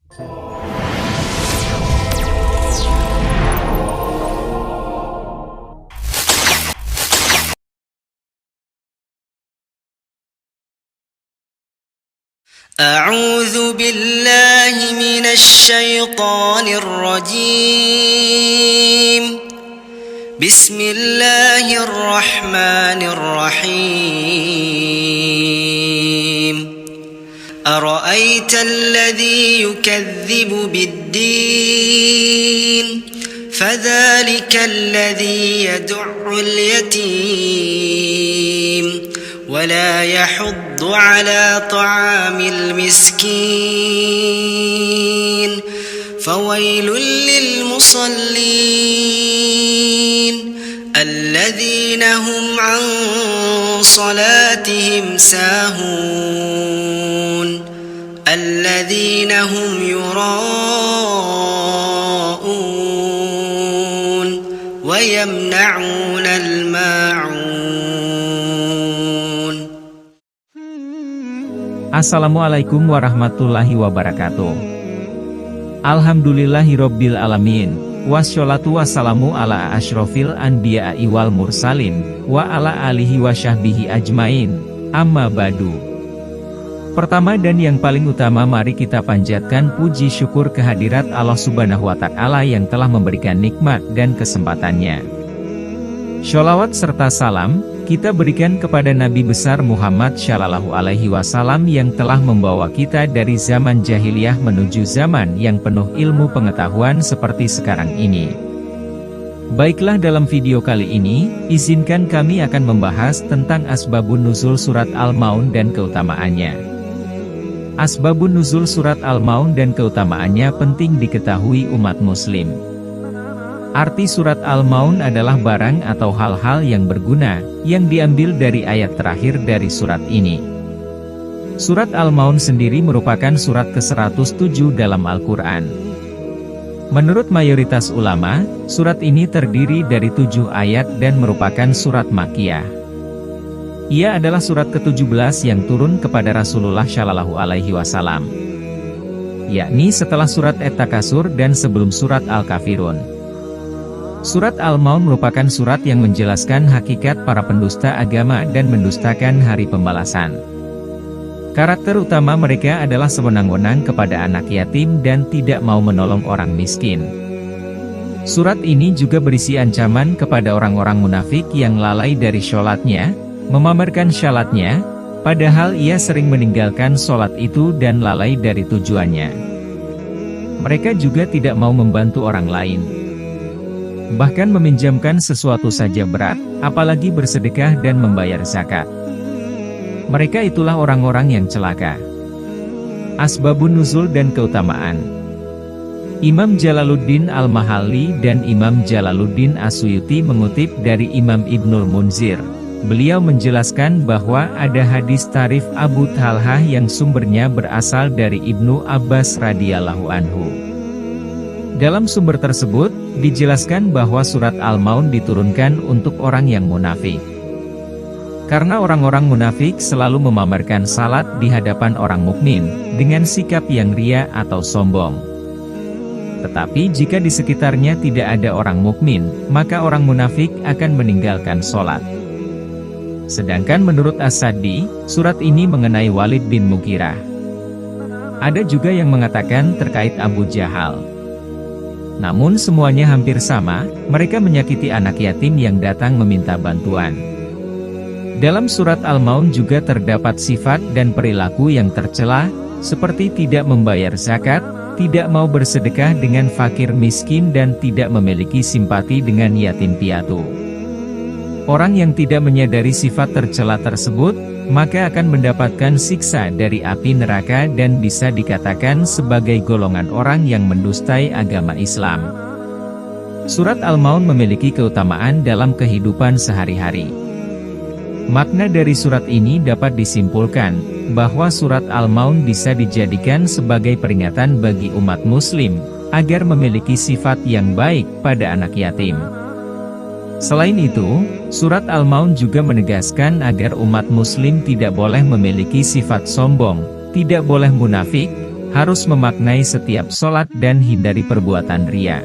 أعوذ بالله من الشيطان الرجيم. بسم الله الرحمن الرحيم. أرأيت الذي يكذب بالدين فذلك الذي يدع اليتيم ولا يحض على طعام المسكين فويل للمصلين الذين هم عن صلاتهم ساهون الذين هم يراءون ويمنعون الماعون. Assalamualaikum warahmatullahi wabarakatuh. Alhamdulillahirabbil alamin. Wassalatu wassalamu ala asyrofil anbiya'i wal mursalin wa ala alihi wa syahbihi ajmain. Amma ba'du. Pertama dan yang paling utama, mari kita panjatkan puji syukur kehadirat Allah Subhanahu wa Ta'ala yang telah memberikan nikmat dan kesempatannya. Sholawat serta salam kita berikan kepada Nabi besar Muhammad Shallallahu Alaihi Wasallam yang telah membawa kita dari zaman jahiliyah menuju zaman yang penuh ilmu pengetahuan seperti sekarang ini. Baiklah, dalam video kali ini, izinkan kami akan membahas tentang asbabun nuzul surat Al-Maun dan keutamaannya. Asbabun nuzul surat Al-Maun dan keutamaannya penting diketahui umat muslim. Arti surat Al-Maun adalah barang atau hal-hal yang berguna, yang diambil dari ayat terakhir dari surat ini. Surat Al-Maun sendiri merupakan surat ke-107 dalam Al-Quran. Menurut mayoritas ulama, surat ini terdiri dari 7 ayat dan merupakan surat Makkiyah. Ia adalah surat ke-17 yang turun kepada Rasulullah Shallallahu Alaihi Wasallam, yakni setelah surat At-Takasur dan sebelum surat Al-Kafirun. Surat Al-Maun merupakan surat yang menjelaskan hakikat para pendusta agama dan mendustakan hari pembalasan. Karakter utama mereka adalah sewenang-wenang kepada anak yatim dan tidak mau menolong orang miskin. Surat ini juga berisi ancaman kepada orang-orang munafik yang lalai dari sholatnya, memamerkan syalatnya, padahal ia sering meninggalkan sholat itu dan lalai dari tujuannya. Mereka juga tidak mau membantu orang lain, bahkan meminjamkan sesuatu saja berat, apalagi bersedekah dan membayar zakat. Mereka itulah orang-orang yang celaka. Asbabun nuzul dan keutamaan. Imam Jalaluddin Al-Mahalli dan Imam Jalaluddin As-Suyuti mengutip dari Imam Ibnul Munzir. Beliau menjelaskan bahwa ada hadis tarif Abu Talhah yang sumbernya berasal dari Ibnu Abbas radhiyallahu anhu. Dalam sumber tersebut, dijelaskan bahwa surat Al-Maun diturunkan untuk orang yang munafik. Karena orang-orang munafik selalu memamerkan salat di hadapan orang mukmin, dengan sikap yang ria atau sombong. Tetapi jika di sekitarnya tidak ada orang mukmin, maka orang munafik akan meninggalkan sholat. Sedangkan menurut As-Saddi, surat ini mengenai Walid bin Mughirah. Ada juga yang mengatakan terkait Abu Jahal. Namun semuanya hampir sama, mereka menyakiti anak yatim yang datang meminta bantuan. Dalam surat Al-Maun juga terdapat sifat dan perilaku yang tercela, seperti tidak membayar zakat, tidak mau bersedekah dengan fakir miskin dan tidak memiliki simpati dengan yatim piatu. Orang yang tidak menyadari sifat tercela tersebut, maka akan mendapatkan siksa dari api neraka dan bisa dikatakan sebagai golongan orang yang mendustai agama Islam. Surat Al-Maun memiliki keutamaan dalam kehidupan sehari-hari. Makna dari surat ini dapat disimpulkan, bahwa surat Al-Maun bisa dijadikan sebagai peringatan bagi umat muslim, agar memiliki sifat yang baik pada anak yatim. Selain itu, surat Al-Maun juga menegaskan agar umat muslim tidak boleh memiliki sifat sombong, tidak boleh munafik, harus memaknai setiap sholat dan hindari perbuatan riya.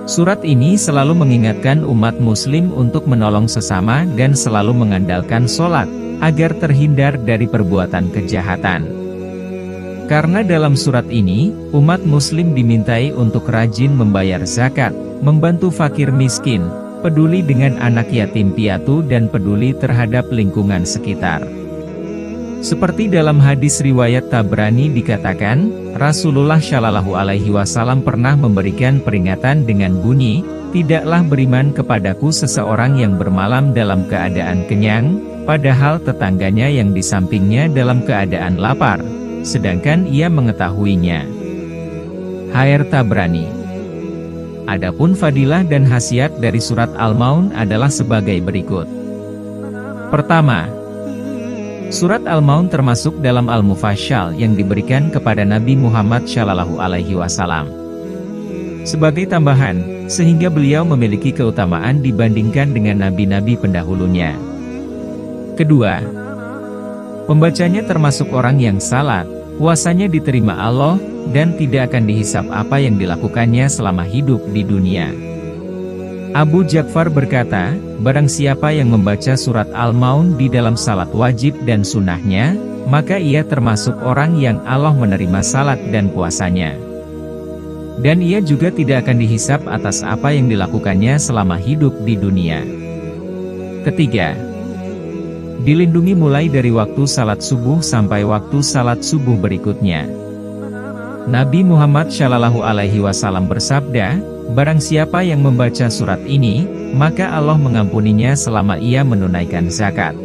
Surat ini selalu mengingatkan umat muslim untuk menolong sesama dan selalu mengandalkan sholat, agar terhindar dari perbuatan kejahatan. Karena dalam surat ini, umat muslim dimintai untuk rajin membayar zakat, membantu fakir miskin, peduli dengan anak yatim piatu dan peduli terhadap lingkungan sekitar. Seperti dalam hadis riwayat Tabrani dikatakan, Rasulullah Shallallahu Alaihi Wasallam pernah memberikan peringatan dengan bunyi, "Tidaklah beriman kepadaku seseorang yang bermalam dalam keadaan kenyang, padahal tetangganya yang di sampingnya dalam keadaan lapar, sedangkan ia mengetahuinya." H.R. Tabrani. Adapun fadilah dan khasiat dari surat Al-Maun adalah sebagai berikut. Pertama, surat Al-Maun termasuk dalam Al-Mufassal yang diberikan kepada Nabi Muhammad Shallallahu Alaihi Wasallam. Sebagai tambahan, sehingga beliau memiliki keutamaan dibandingkan dengan nabi-nabi pendahulunya. Kedua, pembacanya termasuk orang yang salat, puasanya diterima Allah, dan tidak akan dihisap apa yang dilakukannya selama hidup di dunia. Abu Ja'far berkata, barang siapa yang membaca surat Al-Maun di dalam salat wajib dan sunnahnya, maka ia termasuk orang yang Allah menerima salat dan puasanya. Dan ia juga tidak akan dihisap atas apa yang dilakukannya selama hidup di dunia. Ketiga, dilindungi mulai dari waktu salat subuh sampai waktu salat subuh berikutnya. Nabi Muhammad Shallallahu Alaihi Wasallam bersabda, barang siapa yang membaca surat ini, maka Allah mengampuninya selama ia menunaikan zakat.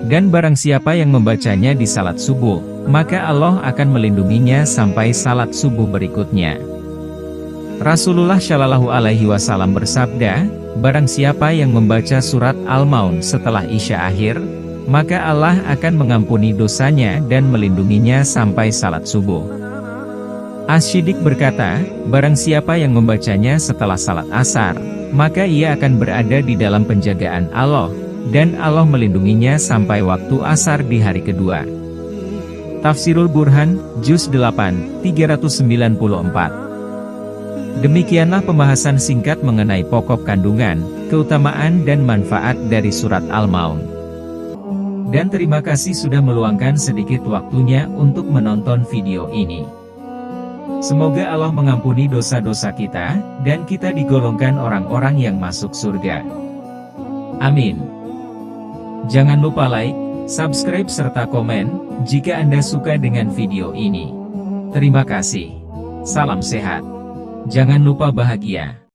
Dan barang siapa yang membacanya di salat subuh, maka Allah akan melindunginya sampai salat subuh berikutnya. Rasulullah Shallallahu Alaihi Wasallam bersabda, barang siapa yang membaca surat Al-Maun setelah Isya akhir, maka Allah akan mengampuni dosanya dan melindunginya sampai salat subuh. Asy-Syiddiq berkata, barang siapa yang membacanya setelah salat asar, maka ia akan berada di dalam penjagaan Allah, dan Allah melindunginya sampai waktu asar di hari kedua. Tafsirul Burhan, Juz 8, 394. Demikianlah pembahasan singkat mengenai pokok kandungan, keutamaan dan manfaat dari surat Al-Maun. Dan terima kasih sudah meluangkan sedikit waktunya untuk menonton video ini. Semoga Allah mengampuni dosa-dosa kita, dan kita digolongkan orang-orang yang masuk surga. Amin. Jangan lupa like, subscribe serta komen, jika Anda suka dengan video ini. Terima kasih. Salam sehat. Jangan lupa bahagia.